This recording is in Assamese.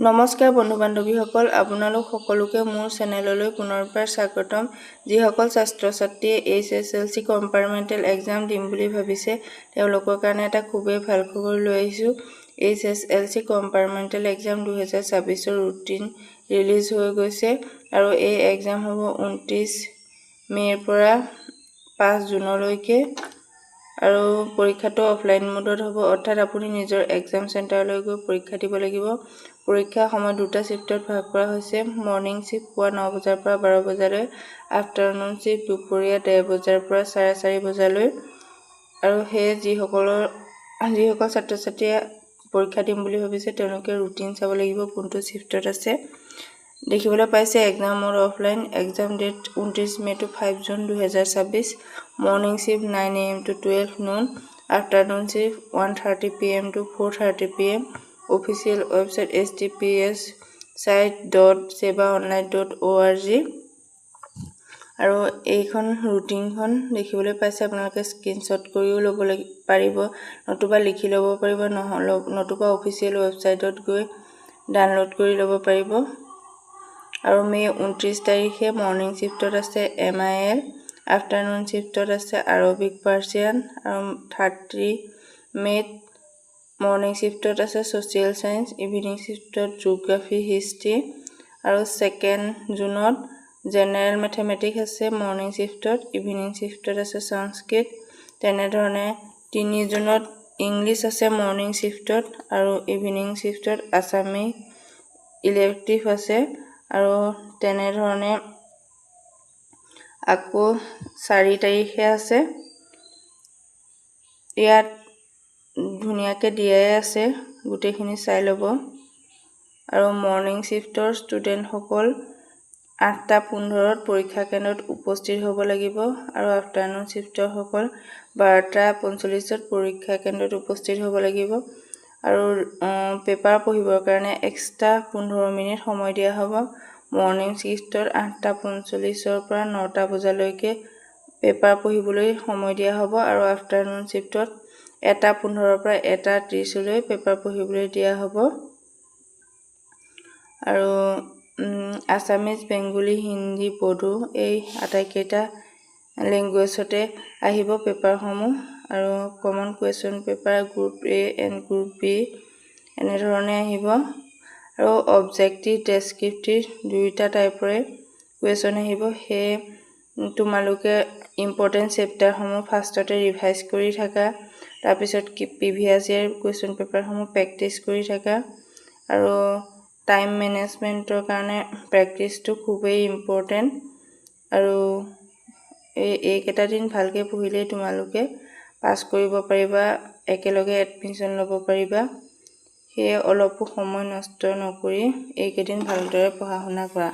নমস্কাৰ বন্ধু বান্ধৱীসকল, আপোনালোক সকলোকে মোৰ চেনেললৈ পুনৰবাৰ স্বাগতম। যিসকল ছাত্ৰ ছাত্ৰীয়ে HSLC কম্পাৰ্টমেণ্টেল এক্সাম দিম বুলি ভাবিছে তেওঁলোকৰ কাৰণে এটা খুবেই ভাল খবৰ লৈ আহিছোঁ। HSLC কম্পাৰ্টমেণ্টেল এক্সাম 2026ৰ ৰুটিন ৰিলিজ হৈ গৈছে আৰু এই এক্সাম হ'ব 29 মে'ৰ পৰা 5 জুনলৈকে আৰু পৰীক্ষাটো অফলাইন মোডত হ'ব, অৰ্থাৎ আপুনি নিজৰ এক্সাম চেণ্টাৰলৈ গৈ পৰীক্ষা দিব লাগিব। পৰীক্ষা সময় দুটা শিফ্টত ভাগ কৰা হৈছে। মৰ্ণিং শিফ্ট পুৱা 9 বজাৰ পৰা 12 বজালৈ, আফটাৰনুন শিফ্ট দুপৰীয়া 1:30 বজাৰ পৰা 4:30 বজালৈ। আৰু সেয়ে যিসকল ছাত্ৰ ছাত্ৰীয়ে পৰীক্ষা দিম বুলি ভাবিছে তেওঁলোকে ৰুটিন চাব লাগিব কোনটো শিফ্টত আছে। দেখিবলৈ পাইছে exam mode offline, exam date 29 May' to 5 June 2026, morning shift 9 AM to 12 noon, afternoon shift 1:30 PM to 4:30 PM। Official website https://site.sebaonline.org। আৰু এইখন ৰুটিনখন দেখিবলৈ পাইছে, আপোনালোকে স্ক্ৰীনশ্বট কৰিও ল'ব পাৰিব, নতুবা লিখি ল'ব পাৰিব, নতুবা অফিচিয়েল ৱেবছাইটত গৈ ডাউনলোড কৰি ল'ব পাৰিব। আৰু মে' 29 তাৰিখে মৰ্ণিং শিফ্টত আছে MIL, আফটাৰনুন শিফ্টত আছে আৰবিক পাৰ্চিয়ান, আৰু 30 মে'ত মৰ্ণিং শিফ্টত আছে ছ'চিয়েল চায়েন্স, ইভিনিং শিফ্টত জিঅ'গ্ৰাফী হিষ্ট্ৰী, আৰু 2 জুনত জেনেৰেল মেথমেটিক্স আছে মৰ্ণিং শিফ্টত, ইভিনিং শিফ্টত আছে সংস্কৃত। তেনেধৰণে 3 জুনত ইংলিছ আছে মৰ্ণিং শিফ্টত আৰু ইভিনিং শিফ্টত আছামী ইলেক্টিভ আছে। আৰু তেনেধৰণে আকৌ 4 তাৰিখে আছে, ইয়াত ধুনীয়াকৈ দিয়াই আছে, গোটেইখিনি চাই ল'ব। আৰু মৰ্ণিং শিফ্টৰ ষ্টুডেণ্টসকল 8:15 পৰীক্ষা কেন্দ্ৰত উপস্থিত হ'ব লাগিব, আৰু আফটাৰনুন শিফ্টৰ সকল 12:45 পৰীক্ষা কেন্দ্ৰত উপস্থিত হ'ব লাগিব। আৰু পেপাৰ পঢ়িবৰ কাৰণে এক্সট্ৰা 15 মিনিট সময় দিয়া হ'ব। মৰ্ণিং শিফ্টত 8:45 পৰা 9টা বজালৈকে পেপাৰ পঢ়িবলৈ সময় দিয়া হ'ব, আৰু আফটাৰনুন শিফ্টত 1:15 পৰা 1:30 পেপাৰ পঢ়িবলৈ দিয়া হ'ব। আৰু আছামিজ, বেংগলী, হিন্দী, বড়ো এই আটাইকেইটা লেংগুৱেজতে আহিব পেপাৰসমূহ। আৰু common question paper group A and group B এনেধৰণে আহিব। আৰু অবজেক্টিভ, ডেছক্ৰিপটিভ দুয়োটা টাইপৰে কুৱেশ্যন আহিব। সেয়ে তোমালোকে ইম্পৰ্টেণ্ট চেপ্টাৰসমূহ ফাৰ্ষ্টতে ৰিভাইজ কৰি থাকা, তাৰপিছত প্ৰিভিয়াছ ইয়াৰ কুৱেশ্যন পেপাৰসমূহ প্ৰেক্টিছ কৰি থাকা। আৰু টাইম মেনেজমেণ্টৰ কাৰণে প্ৰেক্টিছটো খুবেই ইম্পৰ্টেণ্ট। আৰু এইকেইটা দিন ভালকৈ পঢ়িলেই তোমালোকে পাছ কৰিব পাৰিবা, একেলগে এডমিশ্যন ল'ব পাৰিবা। সেয়ে অলপো সময় নষ্ট নকৰি এইকেইদিন ভালদৰে পঢ়া শুনা কৰা।